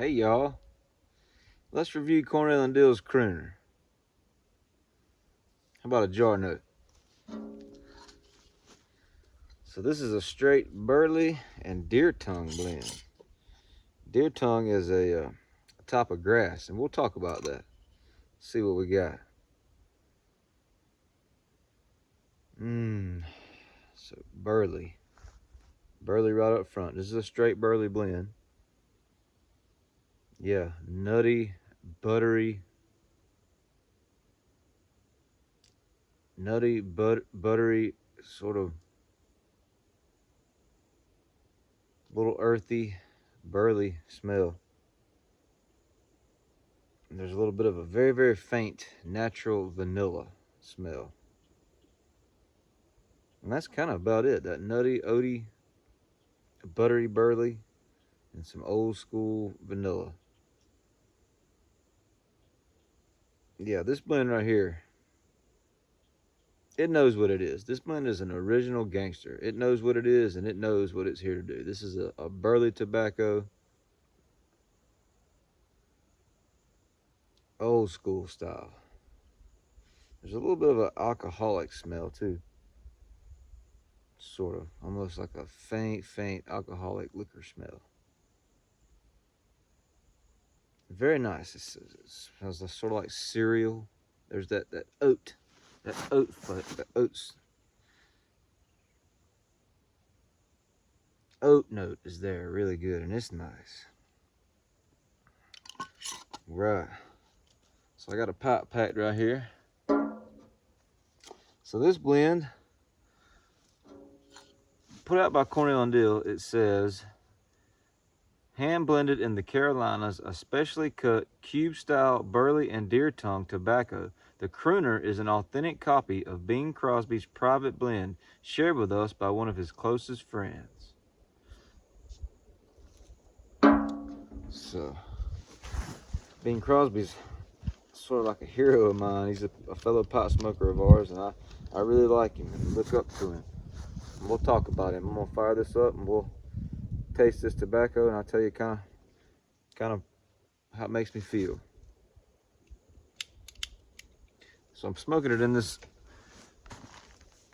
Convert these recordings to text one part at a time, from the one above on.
Hey y'all, let's review Cornell and Diehl's Crooner. How about a jar note? So this is a straight burley and deer tongue blend. Deer tongue is a type of grass, and we'll talk about that. See what we got. So burley right up front. This is a straight burley blend. Yeah, nutty, buttery, buttery, sort of little earthy, burley smell. And there's a little bit of a very, very faint natural vanilla smell. And that's kind of about it. That nutty, oaty, buttery burley, and some old school vanilla. Yeah, this blend right here, it knows what it is. This blend is an original gangster. It knows what it is, and it knows what it's here to do. This is a burley tobacco, old school style. There's a little bit of an alcoholic smell too. Sort of, almost like a faint alcoholic liquor smell. Very nice. It smells sort of like cereal. There's that oat note is there, really good, and it's nice. Right. So I got a pipe packed right here. So this blend, put out by Cornell and Diehl, it says, hand blended in the Carolinas, a specially cut cube-style burley and deer tongue tobacco. The Crooner is an authentic copy of Bing Crosby's private blend, shared with us by one of his closest friends. So, Bing Crosby's sort of like a hero of mine. He's a fellow pot smoker of ours, and I really like him and look up to him. And we'll talk about him. I'm gonna fire this up and we'll taste this tobacco, and I'll tell you kind of how it makes me feel. So I'm smoking it in this.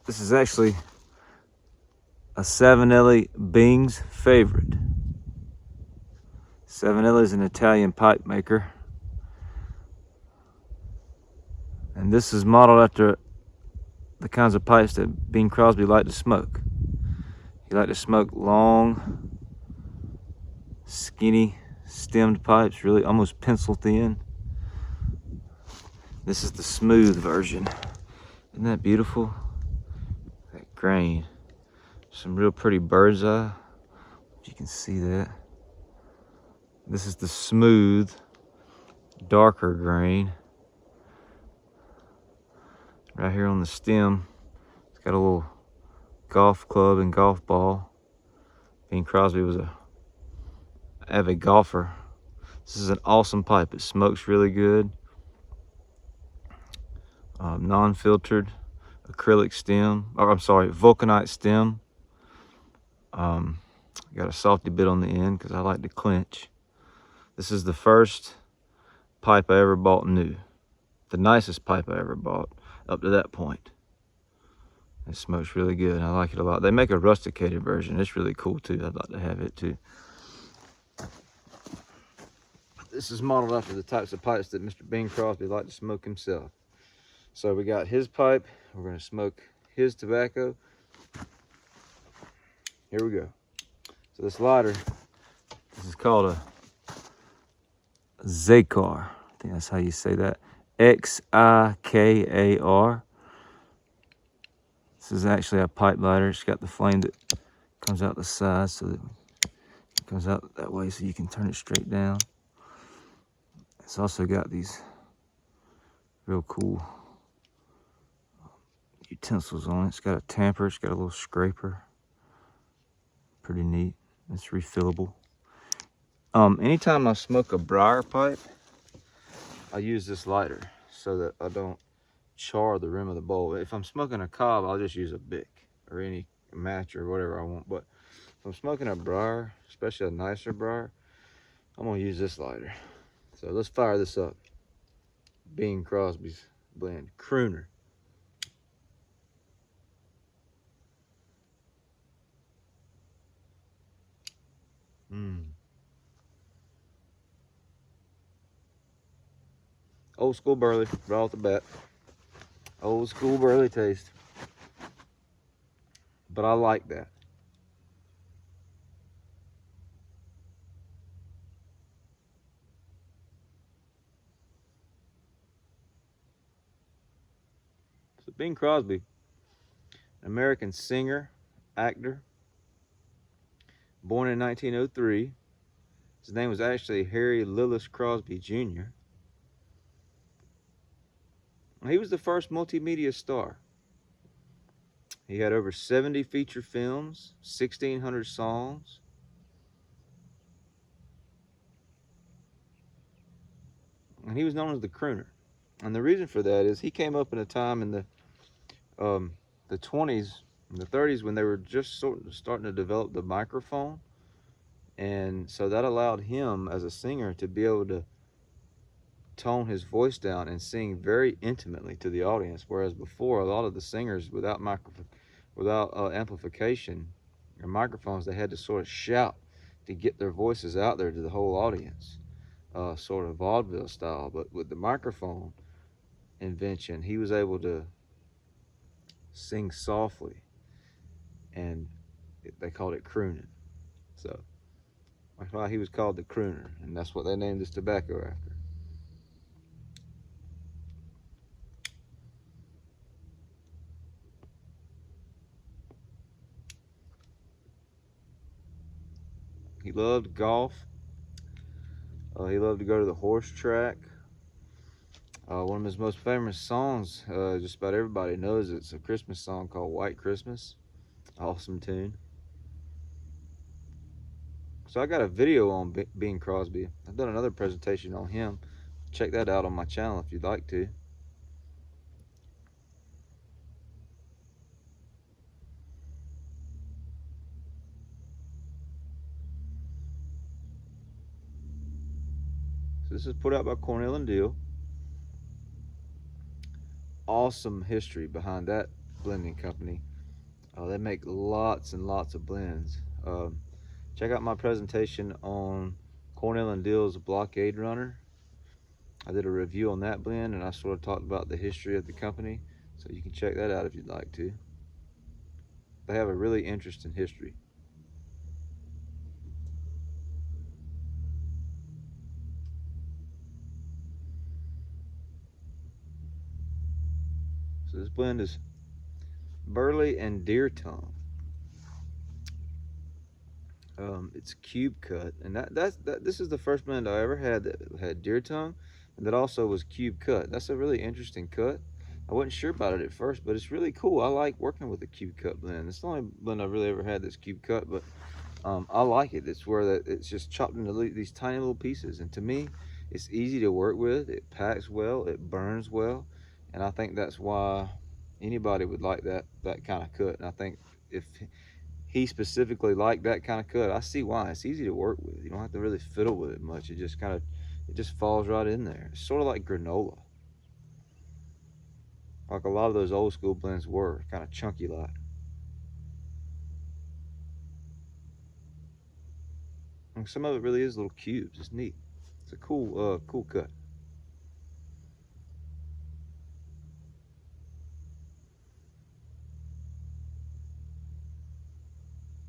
This is actually a Savinelli Bing's favorite. Savinelli is an Italian pipe maker, and this is modeled after the kinds of pipes that Bing Crosby liked to smoke. He liked to smoke long, skinny stemmed pipes, really almost pencil thin. This is the smooth version. Isn't that beautiful? That grain. Some real pretty bird's eye, if you can see that. This is the smooth, darker grain. Right here on the stem, it's got a little golf club and golf ball. Bing Crosby was a avid golfer. This is an awesome pipe. It smokes really good. Non-filtered acrylic stem, or I'm sorry, vulcanite stem. Got a salty bit on the end because I like to clench. This is the first pipe I ever bought new. The nicest pipe I ever bought up to that point. It smokes really good. I like it a lot. They make a rusticated version. It's really cool too. I'd like to have it too. This is modeled after the types of pipes that Mr. Bing Crosby liked to smoke himself. So we got his pipe. We're going to smoke his tobacco. Here we go. So this lighter, this is called a Xikar. I think that's how you say that. Xikar. This is actually a pipe lighter. It's got the flame that comes out the side, so that it comes out that way so you can turn it straight down. It's also got these real cool utensils on it. It's got a tamper, it's got a little scraper. Pretty neat. It's refillable. Anytime I smoke a briar pipe, I use this lighter so that I don't char the rim of the bowl. If I'm smoking a cob, I'll just use a Bic or any match or whatever I want. But if I'm smoking a briar, especially a nicer briar, I'm gonna use this lighter. So let's fire this up. Bing Crosby's blend, Crooner. Old school burley, right off the bat. Old school burley taste. But I like that. So Bing Crosby, American singer, actor, born in 1903. His name was actually Harry Lillis Crosby Jr. He was the first multimedia star. He had over 70 feature films, 1,600 songs. And he was known as the Crooner. And the reason for that is he came up in a time in the 20s and the 30s when they were just sort of starting to develop the microphone. And so that allowed him as a singer to be able to tone his voice down and sing very intimately to the audience, whereas before a lot of the singers without amplification or microphones, they had to sort of shout to get their voices out there to the whole audience, sort of vaudeville style. But with the microphone invention, he was able to sing softly, and they called it crooning. So that's why he was called the Crooner, and that's what they named his tobacco after. He loved golf. He loved to go to the horse track. One of his most famous songs, just about everybody knows it. It's a Christmas song called White Christmas. Awesome tune. So I got a video on Bing Crosby. I've done another presentation on him. Check that out on my channel if you'd like to. So this is put out by Cornell and Diehl. Awesome history behind that blending company. They make lots and lots of blends. Check out my presentation on Cornell and Diehl's Blockade Runner. I did a review on that blend, and I sort of talked about the history of the company, so you can check that out if you'd like to. They have a really interesting history. So this blend is burley and deer tongue. It's cube cut, and this is the first blend I ever had that had deer tongue, and that also was cube cut. That's a really interesting cut. I wasn't sure about it at first, but it's really cool. I like working with a cube cut blend. It's the only blend I've really ever had that's cube cut, but I like it. It's where it's just chopped into these tiny little pieces, and to me, it's easy to work with. It packs well, it burns well, and I think that's why anybody would like that kind of cut. And I think if he specifically liked that kind of cut, I see why. It's easy to work with. You don't have to really fiddle with it much. It just falls right in there. It's sort of like granola, like a lot of those old school blends were, kind of chunky like. And some of it really is little cubes. It's neat. It's a cool cut.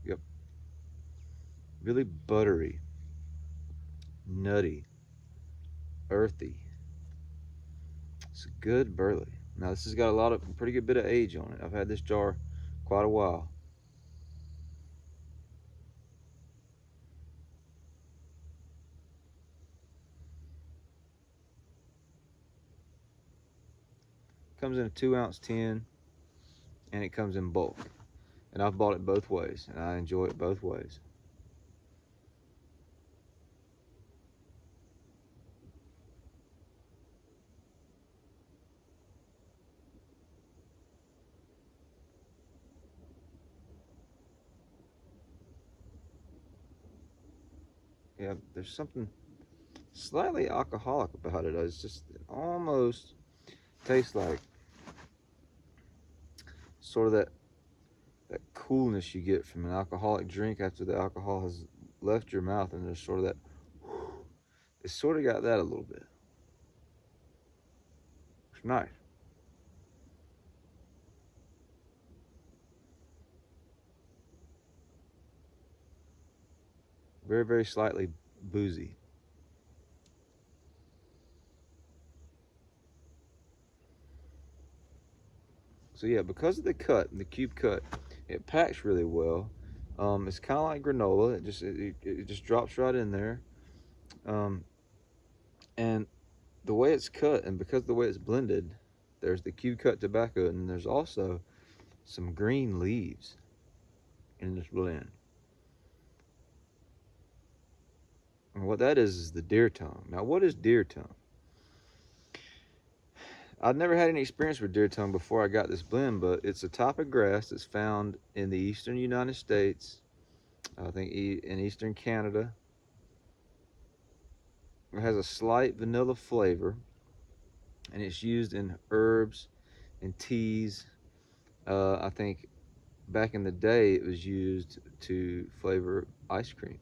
Yep. Really buttery, nutty, earthy. It's a good burley. Now this has got a pretty good bit of age on it. I've had this jar quite a while. Comes in a 2-ounce tin, and it comes in bulk. And I've bought it both ways, and I enjoy it both ways. Yeah, there's something slightly alcoholic about it. It's just, it almost tastes like sort of that coolness you get from an alcoholic drink after the alcohol has left your mouth, and there's sort of that, it's sort of got that a little bit. It's nice. Very, very slightly boozy. So yeah, because of the cut, the cube cut, it packs really well. It's kind of like granola. It just drops right in there. And the way it's cut, and because of the way it's blended, there's the cube cut tobacco, and there's also some green leaves in this blend. And what that is the deer tongue. Now, what is deer tongue? I've never had any experience with deer tongue before I got this blend, but it's a type of grass that's found in the eastern United States, I think in eastern Canada. It has a slight vanilla flavor, and it's used in herbs and teas. I think back in the day it was used to flavor ice cream.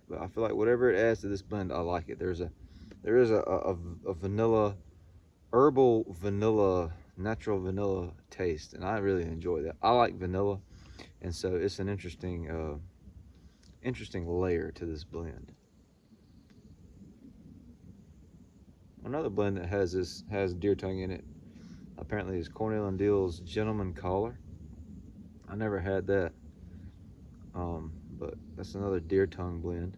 But I feel like whatever it adds to this blend, I like it. There is a vanilla, herbal vanilla, natural vanilla taste, and I really enjoy that. I like vanilla, and so it's an interesting layer to this blend. Another blend that has deer tongue in it apparently is Cornell and Diehl's Gentleman Collar. I never had that, but that's another deer tongue blend.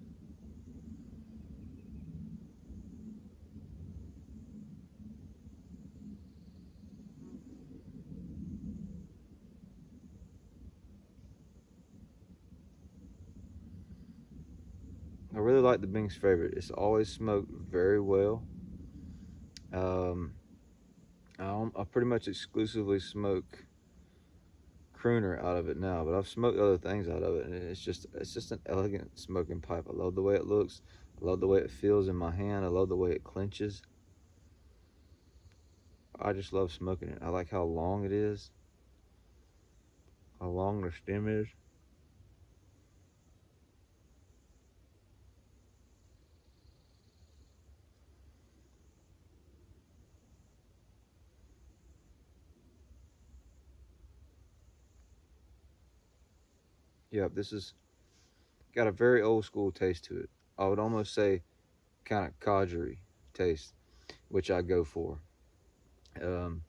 I really like the Bing's Favorite. It's always smoked very well. Um, I pretty much exclusively smoke Crooner out of it now, but I've smoked other things out of it, and it's just an elegant smoking pipe. I love the way it looks. I love the way it feels in my hand. I love the way it clenches. I just love smoking it. I like how long it is, how long the stem is. Yeah, this has got a very old school taste to it. I would almost say kind of codgery taste, which I go for. Um,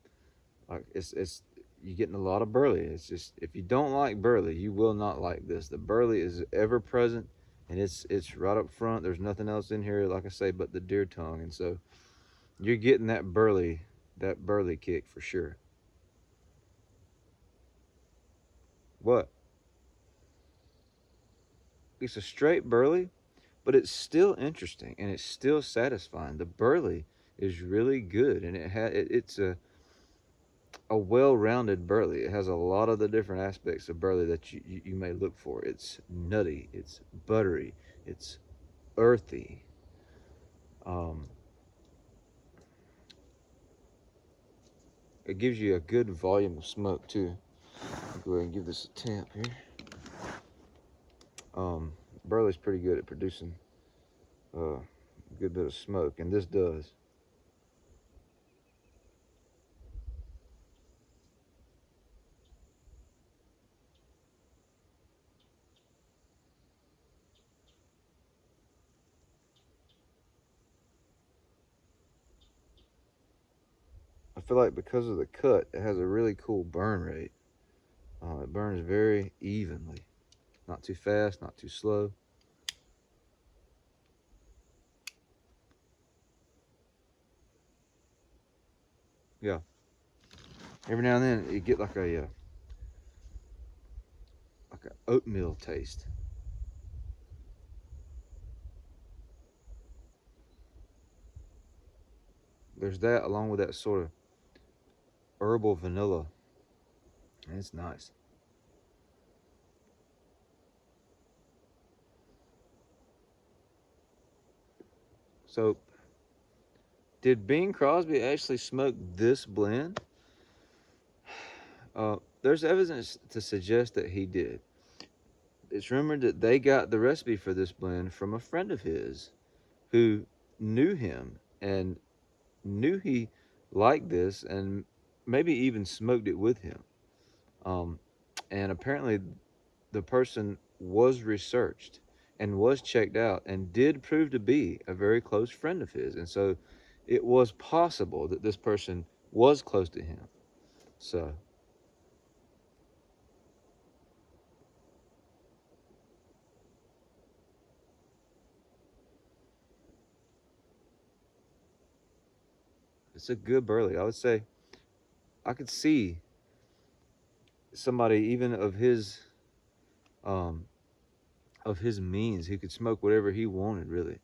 like it's you're getting a lot of burley. It's just, if you don't like burley, you will not like this. The burley is ever present, and it's right up front. There's nothing else in here, like I say, but the deer tongue, and so you're getting that burley kick for sure. What? It's a straight burley, but it's still interesting and it's still satisfying. The burley is really good, and it's a well-rounded burley. It has a lot of the different aspects of burley that you may look for. It's nutty, it's buttery, it's earthy. Um, it gives you a good volume of smoke too. I'll go ahead and give this a tamp here. Burley's pretty good at producing a good bit of smoke, and this does. I feel like because of the cut, it has a really cool burn rate. It burns very evenly, not too fast, not too slow. Yeah. Every now and then you get like a oatmeal taste. there's that along with that sort of herbal vanilla. And it's nice. So, did Bing Crosby actually smoke this blend? There's evidence to suggest that he did. It's rumored that they got the recipe for this blend from a friend of his who knew him and knew he liked this and maybe even smoked it with him. And apparently, the person was researched and was checked out and did prove to be a very close friend of his. And so it was possible that this person was close to him. So it's a good burley. I would say I could see somebody even um, of his means who could smoke whatever he wanted. Really,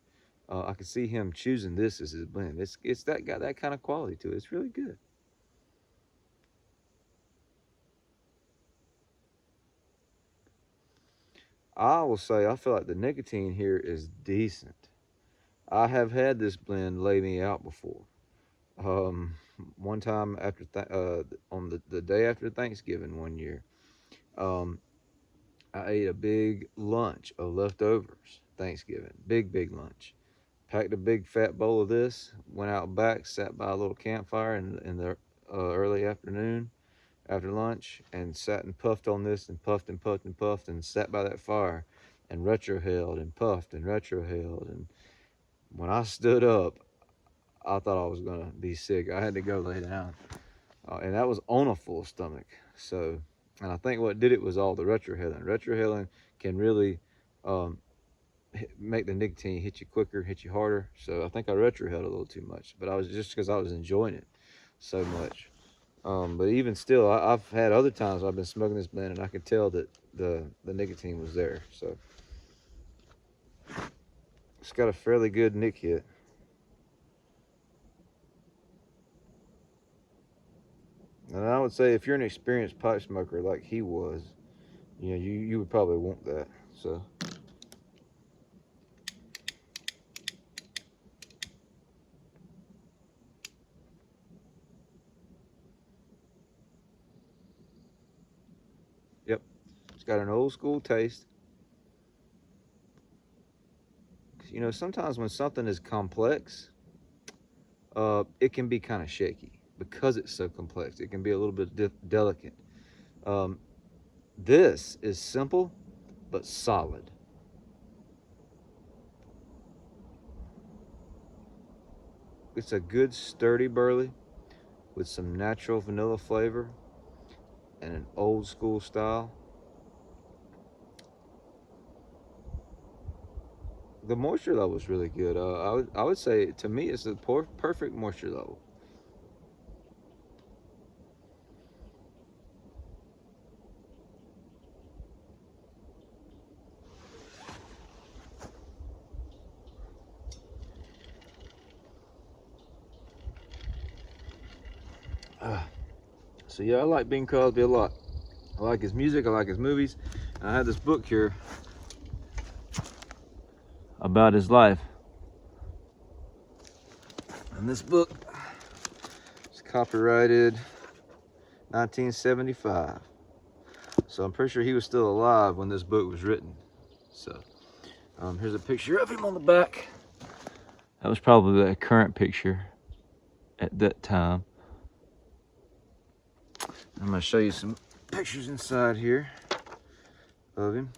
I could see him choosing this as his blend. It's that got that kind of quality to it. It's really good. I will say I feel like the nicotine here is decent. I have had this blend lay me out before. Um, One time after on the day after Thanksgiving one year, um, I ate a big lunch of leftovers Thanksgiving, big lunch. Packed a big fat bowl of this, went out back, sat by a little campfire in the early afternoon after lunch, and sat and puffed on this and puffed and puffed and puffed and sat by that fire and retrohaled and puffed and retrohaled. And when I stood up, I thought I was gonna be sick. I had to go lay down, and that was on a full stomach. So, and I think what did it was all the retrohaling. Retrohaling can really um, make the nicotine hit you quicker, hit you harder. So I think I retrohaled a little too much, but I was just because I was enjoying it so much. But even still, I've had other times I've been smoking this blend, and I could tell that the nicotine was there. So it's got a fairly good nick hit. And I would say if you're an experienced pipe smoker like he was, you would probably want that. So yep, it's got an old school taste. Sometimes when something is complex, it can be kind of shaky because it's so complex. It can be a little bit delicate. Um, this is simple but solid. It's a good sturdy burley with some natural vanilla flavor and an old school style. The moisture level is really good. I would say to me it's a perfect moisture level. So yeah, I like Bing Crosby a lot. I like his music. I like his movies. And I have this book here about his life. And this book is copyrighted 1975. So I'm pretty sure he was still alive when this book was written. So here's a picture of him on the back. That was probably a current picture at that time. I'm going to show you some pictures inside here of him.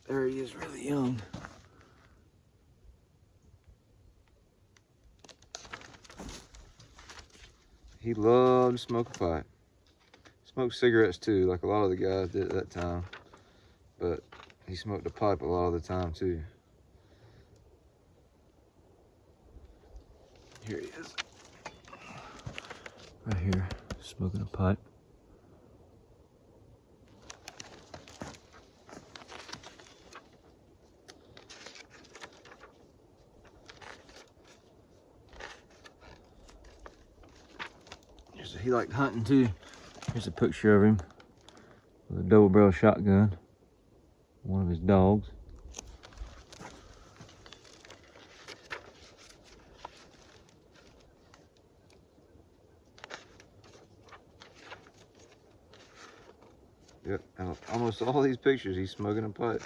There he is, really young. He loved to smoke a pipe. Smoked cigarettes too, like a lot of the guys did at that time. But he smoked a pipe a lot of the time too. Here he is. Right here, smoking a pipe. he liked hunting too. Here's a picture of him with a double barrel shotgun. One of his dogs. Yep, almost all these pictures he's smoking a pipe.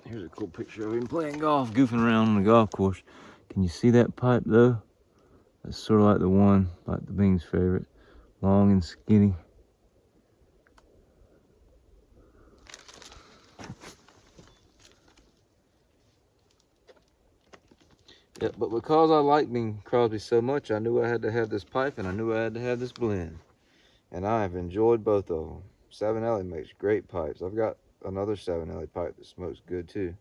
Here's a cool picture of him playing golf, goofing around on the golf course. Can you see that pipe though? That's sort of like the one, like the Bing's favorite. Long and skinny. Yeah, but because I like Bing Crosby so much, I knew I had to have this pipe and I knew I had to have this blend. And I have enjoyed both of them. 7L makes great pipes. I've got another 7L pipe that smokes good too.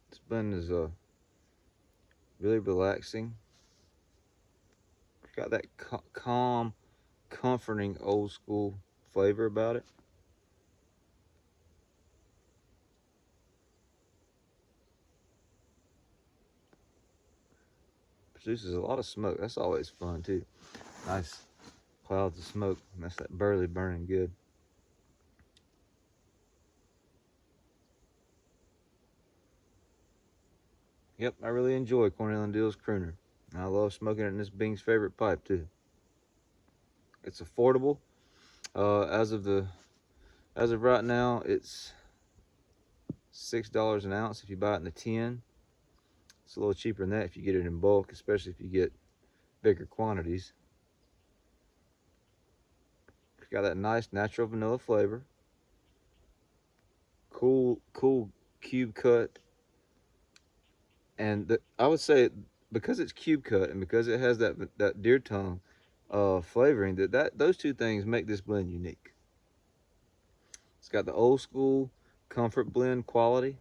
This blend is really relaxing. It's got that calm, comforting, old school flavor about it. Produces a lot of smoke. That's always fun too. Nice clouds of smoke. And that's that burley burning good. Yep, I really enjoy Cornell and Diehl's Crooner. And I love smoking it in this Bing's favorite pipe too. It's affordable. As of right now, it's $6 an ounce if you buy it in the tin. It's a little cheaper than that if you get it in bulk, especially if you get bigger quantities. It's got that nice natural vanilla flavor. Cool cube cut. And I would say because it's cube cut and because it has that deer tongue flavoring, those two things make this blend unique. It's got the old school comfort blend quality.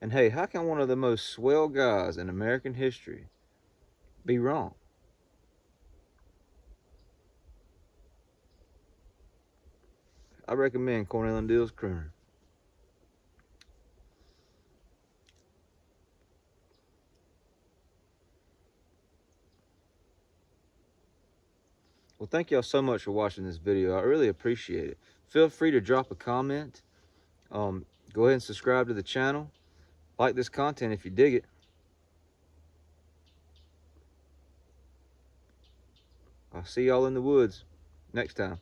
And hey, how can one of the most swell guys in American history be wrong? I recommend Cornell and Diehl's Crooner. Well, thank y'all so much for watching this video. I really appreciate it. Feel free to drop a comment. Go ahead and subscribe to the channel. Like this content if you dig it. I'll see y'all in the woods next time.